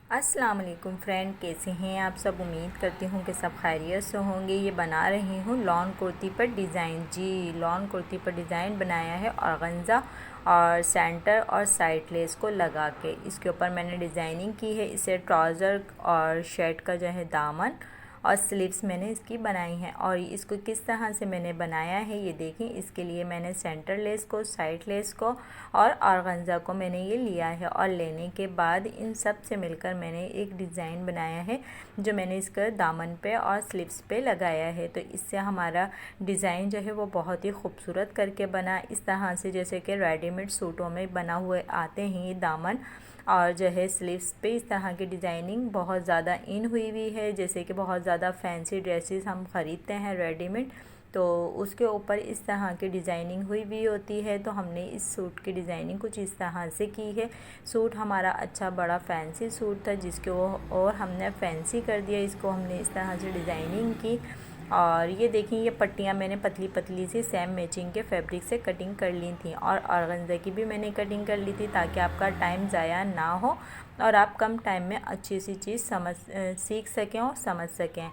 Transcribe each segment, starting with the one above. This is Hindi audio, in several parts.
अस्सलाम वालेकुम फ्रेंड, कैसे हैं आप सब। उम्मीद करती हूँ कि सब खैरियत से होंगे। ये बना रही हूँ लॉन कुर्ती पर डिज़ाइन। जी, लॉन कुर्ती पर डिज़ाइन बनाया है ऑर्गेन्जा और सेंटर और साइड लेस को लगा के इसके ऊपर मैंने डिज़ाइनिंग की है। इसे ट्राउज़र और शर्ट का जो है दामन और स्लीव्स मैंने इसकी बनाई हैं। और इसको किस तरह से मैंने बनाया है ये देखें। इसके लिए मैंने सेंटर लेस को, साइड लेस को और ऑर्गेन्जा को मैंने ये लिया है और लेने के बाद इन सब से मिलकर मैंने एक डिज़ाइन बनाया है जो मैंने इसका दामन पे और स्लीव्स पे लगाया है। तो इससे हमारा डिज़ाइन जो है वो बहुत ही खूबसूरत करके बना। इस तरह से जैसे कि रेडीमेड सूटों में बना हुए आते हैं ये दामन और जो है स्लीव्स पे इस तरह की डिज़ाइनिंग बहुत ज़्यादा इन हुई है। जैसे कि बहुत ज़्यादा फैंसी ड्रेसेस हम ख़रीदते हैं रेडीमेड, तो उसके ऊपर इस तरह की डिज़ाइनिंग हुई होती है। तो हमने इस सूट की डिज़ाइनिंग कुछ इस तरह से की है। सूट हमारा अच्छा बड़ा फैंसी सूट था जिसको और हमने फैंसी कर दिया। इसको हमने इस तरह से डिज़ाइनिंग की। और ये देखिए, ये पट्टियाँ मैंने पतली पतली सी सेम मैचिंग के फैब्रिक से कटिंग कर ली थी और ऑर्गेन्जा की भी मैंने कटिंग कर ली थी ताकि आपका टाइम ज़ाया ना हो और आप कम टाइम में अच्छी सी चीज़ सीख सकें और समझ सकें।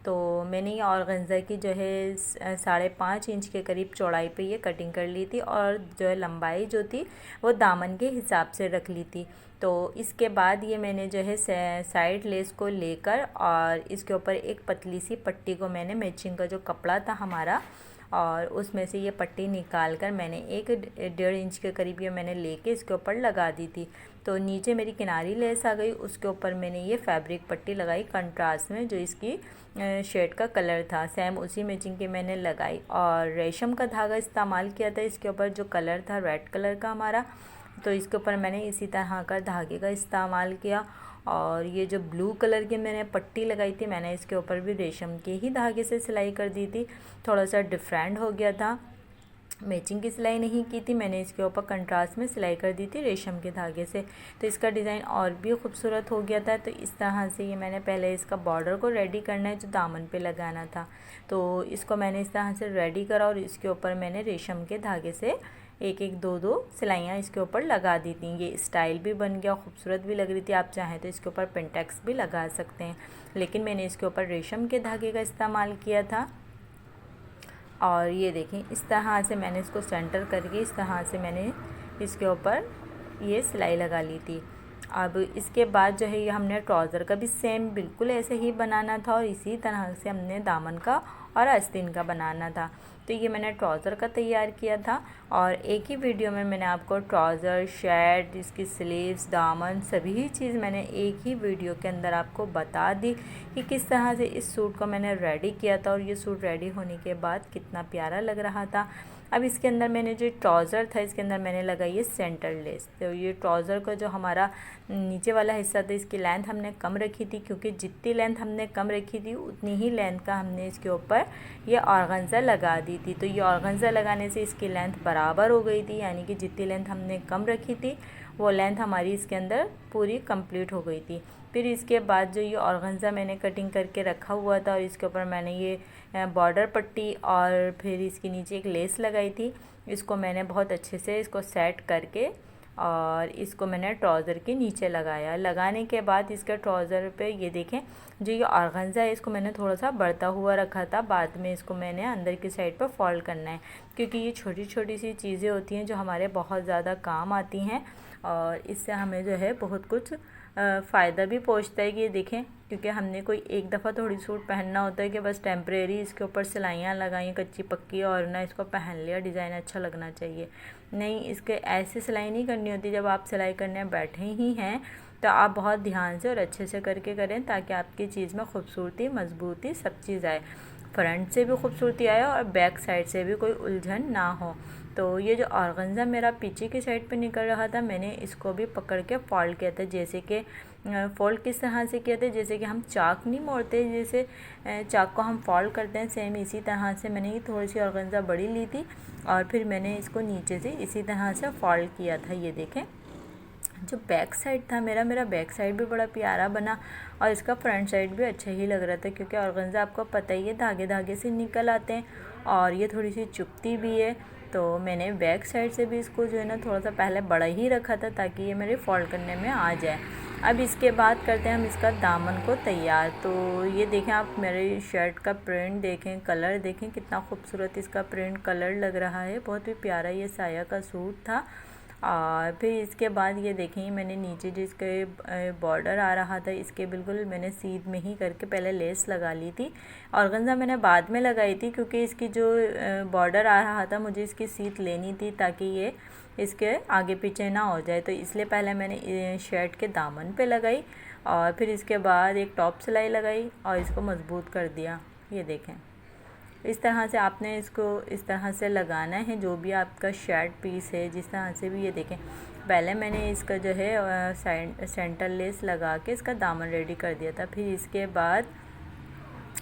तो मैंने ये ऑर्गेन्जा की जो है 5.5 इंच के करीब चौड़ाई पे ये कटिंग कर ली थी और जो है लंबाई जो थी वो दामन के हिसाब से रख ली थी। तो इसके बाद ये मैंने जो है साइड लेस को लेकर और इसके ऊपर एक पतली सी पट्टी को मैंने मैचिंग का जो कपड़ा था हमारा और उसमें से ये पट्टी निकाल कर मैंने 1.5 इंच के करीब ये मैंने लेके इसके ऊपर लगा दी थी। तो नीचे मेरी किनारी लेस आ गई, उसके ऊपर मैंने ये फैब्रिक पट्टी लगाई कंट्रास्ट में जो इसकी शर्ट का कलर था, सेम उसी मैचिंग की मैंने लगाई और रेशम का धागा इस्तेमाल किया था इसके ऊपर। जो कलर था रेड कलर का हमारा, तो इसके ऊपर मैंने इसी तरह का धागे का इस्तेमाल किया। और ये जो ब्लू कलर की मैंने पट्टी लगाई थी मैंने इसके ऊपर भी रेशम के ही धागे से सिलाई कर दी थी। थोड़ा सा डिफरेंट हो गया था, मैचिंग की सिलाई नहीं की थी मैंने, इसके ऊपर कंट्रास्ट में सिलाई कर दी थी रेशम के धागे से। तो इसका डिज़ाइन और भी खूबसूरत हो गया था। तो इस तरह से ये मैंने पहले इसका बॉर्डर को रेडी करना है जो दामन पे लगाना था। तो इसको मैंने इस तरह से रेडी करा और इसके ऊपर मैंने रेशम के धागे से एक एक दो दो सिलाइयाँ इसके ऊपर लगा दी थी। ये स्टाइल भी बन गया, खूबसूरत भी लग रही थी। आप चाहें तो इसके ऊपर पेंटेक्स भी लगा सकते हैं, लेकिन मैंने इसके ऊपर रेशम के धागे का इस्तेमाल किया था। और ये देखें, इस तरह से मैंने इसको सेंटर करके इस तरह से मैंने इसके ऊपर ये सिलाई लगा ली थी। अब इसके बाद जो है ये हमने ट्राउज़र का भी सेम बिल्कुल ऐसे ही बनाना था और इसी तरह से हमने दामन का और आस्तीन का बनाना था। तो ये मैंने ट्राउज़र का तैयार किया था और एक ही वीडियो में मैंने आपको ट्राउज़र, शर्ट, इसकी स्लीव्स, दामन सभी चीज़ मैंने एक ही वीडियो के अंदर आपको बता दी कि किस तरह से इस सूट को मैंने रेडी किया था और ये सूट रेडी होने के बाद कितना प्यारा लग रहा था। अब इसके अंदर मैंने जो ट्राउज़र था इसके अंदर मैंने लगाई है सेंटर लेस। तो ये ट्राउज़र का जो हमारा नीचे वाला हिस्सा था इसकी लेंथ हमने कम रखी थी, क्योंकि जितनी लेंथ हमने कम रखी थी उतनी ही लेंथ का हमने इसके ऊपर ये ऑर्गेन्जा लगा दी थी। तो ये ऑर्गेन्जा लगाने से इसकी लेंथ बराबर हो गई थी, यानी कि जितनी लेंथ हमने कम रखी थी वो लेंथ हमारी इसके अंदर पूरी कंप्लीट हो गई थी। फिर इसके बाद जो ये ऑर्गेन्जा मैंने कटिंग करके रखा हुआ था और इसके ऊपर मैंने ये बॉर्डर पट्टी और फिर इसके नीचे एक लेस लगाई थी। इसको मैंने बहुत अच्छे से इसको सेट करके और इसको मैंने ट्राउज़र के नीचे लगाया। लगाने के बाद इसके ट्राउज़र पे ये देखें, जो ये ऑर्गेन्जा है इसको मैंने थोड़ा सा बढ़ता हुआ रखा था। बाद में इसको मैंने अंदर की साइड पर फोल्ड करना है, क्योंकि ये छोटी छोटी सी चीज़ें होती हैं जो हमारे बहुत ज़्यादा काम आती हैं और इससे हमें जो है बहुत कुछ फ़ायदा भी पहुंचता है। कि ये देखें, क्योंकि हमने कोई एक दफ़ा थोड़ी सूट पहनना होता है कि बस टेम्परेरी इसके ऊपर सिलाइयाँ लगाई कच्ची पक्की और ना इसको पहन लिया, डिज़ाइन अच्छा लगना चाहिए। नहीं, इसके ऐसे सिलाई नहीं करनी होती। जब आप सिलाई करने बैठे ही हैं तो आप बहुत ध्यान से और अच्छे से करके करें ताकि आपकी चीज़ में खूबसूरती, मजबूती सब चीज़ आए, फ्रंट से भी खूबसूरती आए और बैक साइड से भी कोई उलझन ना हो। तो ये जो ऑर्गेन्जा मेरा पीछे की साइड पे निकल रहा था मैंने इसको भी पकड़ के फोल्ड किया था। जैसे कि फोल्ड किस तरह से किया था, जैसे कि हम चाक नहीं मोड़ते, जैसे चाक को हम फोल्ड करते हैं, सेम इसी तरह से मैंने ये थोड़ी सी ऑर्गेन्जा बड़ी ली थी और फिर मैंने इसको नीचे से इसी तरह से फोल्ड किया था। ये देखें, जो बैक साइड था मेरा बैक साइड भी बड़ा प्यारा बना और इसका फ्रंट साइड भी अच्छा ही लग रहा था, क्योंकि ऑर्गेन्जा आपको पता ही है धागे धागे से निकल आते हैं और ये थोड़ी सी चुभती भी है। तो मैंने बैक साइड से भी इसको जो है ना थोड़ा सा पहले बड़ा ही रखा था ताकि ये मेरे फोल्ड करने में आ जाए। अब इसके बाद करते हैं हम इसका दामन को तैयार। तो ये देखें आप, मेरे शर्ट का प्रिंट देखें, कलर देखें, कितना खूबसूरत इसका प्रिंट कलर लग रहा है। बहुत ही प्यारा ये साया का सूट था। और फिर इसके बाद ये देखें, मैंने नीचे जिसके बॉर्डर आ रहा था इसके बिल्कुल मैंने सीध में ही करके पहले लेस लगा ली थी। ऑर्गेन्जा मैंने बाद में लगाई थी क्योंकि इसकी जो बॉर्डर आ रहा था मुझे इसकी सीध लेनी थी ताकि ये इसके आगे पीछे ना हो जाए, तो इसलिए पहले मैंने शर्ट के दामन पे लगाई और फिर इसके बाद एक टॉप सिलाई लगाई और इसको मज़बूत कर दिया। ये देखें, इस तरह से आपने इसको इस तरह से लगाना है, जो भी आपका शर्ट पीस है जिस तरह से भी। ये देखें, पहले मैंने इसका जो है सेंटर लेस लगा के इसका दामन रेडी कर दिया था। फिर इसके बाद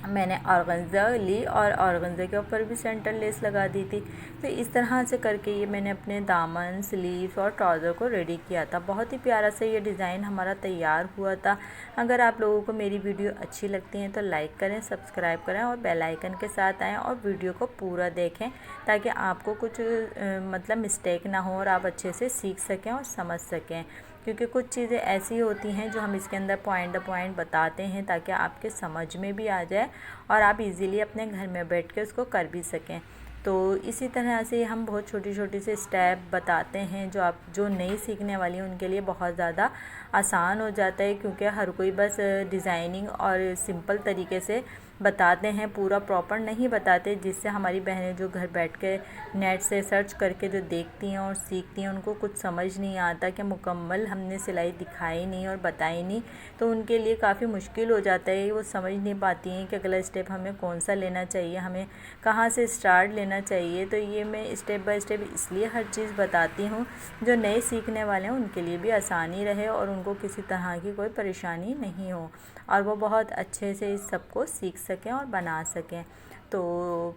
मैंने ऑर्गेन्जा ली और ऑर्गेन्जा के ऊपर भी सेंटर लेस लगा दी थी। तो इस तरह से करके ये मैंने अपने दामन, स्लीव्स और ट्राउज़र को रेडी किया था। बहुत ही प्यारा सा ये डिज़ाइन हमारा तैयार हुआ था। अगर आप लोगों को मेरी वीडियो अच्छी लगती है तो लाइक करें, सब्सक्राइब करें और बेल आइकन के साथ आएँ और वीडियो को पूरा देखें ताकि आपको कुछ मतलब मिस्टेक ना हो और आप अच्छे से सीख सकें और समझ सकें, क्योंकि कुछ चीज़ें ऐसी होती हैं जो हम इसके अंदर पॉइंट द पॉइंट बताते हैं ताकि आपके समझ में भी आ जाए और आप इजीली अपने घर में बैठ के उसको कर भी सकें। तो इसी तरह से हम बहुत छोटी छोटी से स्टेप बताते हैं जो नई सीखने वाली हैं उनके लिए बहुत ज़्यादा आसान हो जाता है, क्योंकि हर कोई बस डिज़ाइनिंग और सिंपल तरीके से बताते हैं, पूरा प्रॉपर नहीं बताते, जिससे हमारी बहनें जो घर बैठ के नेट से सर्च करके जो देखती हैं और सीखती हैं उनको कुछ समझ नहीं आता कि मुकम्मल हमने सिलाई दिखाई नहीं और बताई नहीं, तो उनके लिए काफ़ी मुश्किल हो जाता है। वो समझ नहीं पाती हैं कि अगला स्टेप हमें कौन सा लेना चाहिए, हमें कहाँ से स्टार्ट लेना चाहिए। तो ये मैं स्टेप बाय स्टेप इसलिए हर चीज़ बताती हूँ जो नए सीखने वाले हैं उनके लिए भी आसानी रहे और उनको किसी तरह की कोई परेशानी नहीं हो और वो बहुत अच्छे से इस सब को सीख सकें और बना सकें। तो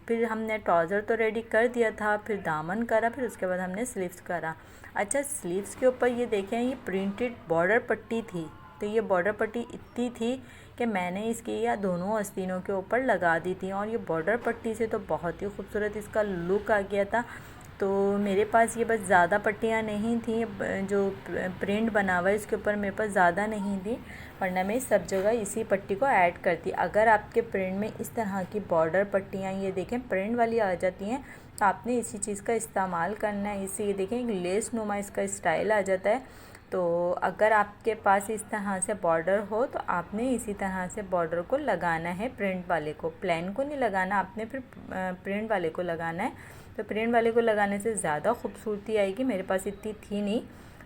फिर हमने ट्राउज़र तो रेडी कर दिया था, फिर दामन करा, फिर उसके बाद हमने स्लीव्स करा। अच्छा, स्लीव्स के ऊपर ये देखें, ये प्रिंटेड बॉर्डर पट्टी थी। तो ये बॉर्डर पट्टी इतनी थी कि मैंने इसकी या दोनों आस्तीनों के ऊपर लगा दी थी और ये बॉर्डर पट्टी से तो बहुत ही खूबसूरत इसका लुक आ गया था। तो मेरे पास ये बस ज़्यादा पट्टियाँ नहीं थी, जो प्रिंट बना हुआ है इसके ऊपर मेरे पास ज़्यादा नहीं थी, वरना मैं सब जगह इसी पट्टी को ऐड करती। अगर आपके प्रिंट में इस तरह की बॉर्डर पट्टियाँ ये देखें प्रिंट वाली आ जाती हैं तो आपने इसी चीज़ का इस्तेमाल करना है। इससे ये देखें एक लेस नुमा इसका स्टाइल आ जाता है। तो अगर आपके पास इस तरह से बॉर्डर हो तो आपने इसी तरह से बॉर्डर को लगाना है, प्रिंट वाले को, प्लेन को नहीं लगाना आपने, फिर प्रिंट वाले को लगाना है। तो प्रिंट वाले को लगाने से ज़्यादा खूबसूरती आएगी। मेरे पास इतनी थी नहीं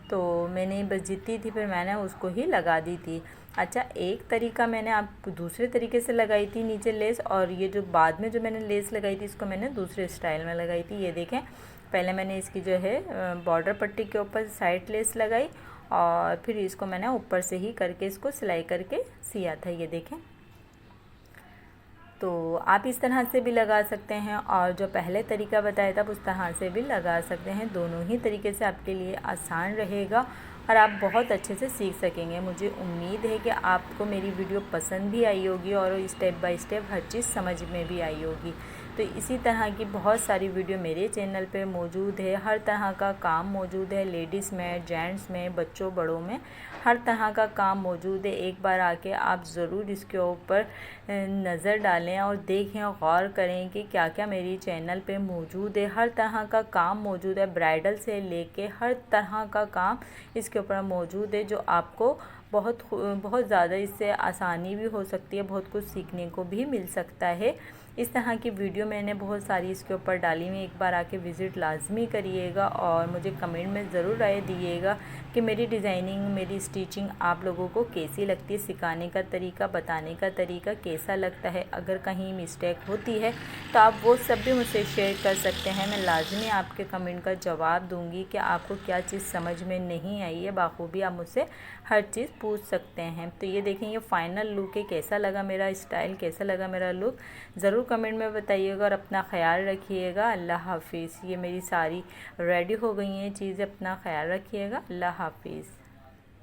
तो मैंने बस जितनी थी फिर मैंने उसको ही लगा दी थी। अच्छा, एक तरीका मैंने आपको दूसरे तरीके से लगाई थी नीचे लेस, और ये जो बाद में जो मैंने लेस लगाई थी इसको मैंने दूसरे स्टाइल में लगाई थी। ये देखें, पहले मैंने इसकी जो है बॉर्डर पट्टी के ऊपर साइड लेस लगाई और फिर इसको मैंने ऊपर से ही करके इसको सिलाई करके सिया था। ये देखें, तो आप इस तरह से भी लगा सकते हैं और जो पहले तरीका बताया था उस तरह से भी लगा सकते हैं। दोनों ही तरीके से आपके लिए आसान रहेगा और आप बहुत अच्छे से सीख सकेंगे। मुझे उम्मीद है कि आपको मेरी वीडियो पसंद भी आई होगी और स्टेप बाय स्टेप हर चीज़ समझ में भी आई होगी। तो इसी तरह की बहुत सारी वीडियो मेरे चैनल पे मौजूद है। हर तरह का काम मौजूद है, लेडीज़ में, जेंट्स में, बच्चों बड़ों में, हर तरह का काम मौजूद है। एक बार आके आप ज़रूर इसके ऊपर नज़र डालें और देखें और गौर करें कि क्या क्या मेरी चैनल पे मौजूद है। हर तरह का काम मौजूद है, ब्राइडल से लेके हर तरह का काम इसके ऊपर मौजूद है, जो आपको बहुत ज़्यादा इससे आसानी भी हो सकती है, बहुत कुछ सीखने को भी मिल सकता है। इस तरह की वीडियो मैंने बहुत सारी इसके ऊपर डाली हुई। एक बार आके विज़िट लाजमी करिएगा और मुझे कमेंट में ज़रूर राय दीजिएगा कि मेरी डिज़ाइनिंग, मेरी स्टिचिंग आप लोगों को कैसी लगती है, सिखाने का तरीका, बताने का तरीका कैसा लगता है। अगर कहीं मिस्टेक होती है तो आप वो सब भी मुझसे शेयर कर सकते हैं। मैं लाजमी आपके कमेंट का जवाब दूंगी कि आपको क्या चीज़ समझ में नहीं आई है। बाखूबी आप मुझसे हर चीज़ पूछ सकते हैं। तो ये देखें, ये फाइनल लुक है। कैसा लगा मेरा स्टाइल, कैसा लगा मेरा लुक, ज़रूर कमेंट में बताइएगा और अपना ख्याल रखिएगा। अल्लाह हाफिज़। ये मेरी सारी रेडी हो गई हैं चीज़ें, अपना ख्याल रखिएगा। अल्लाह हाफिज़।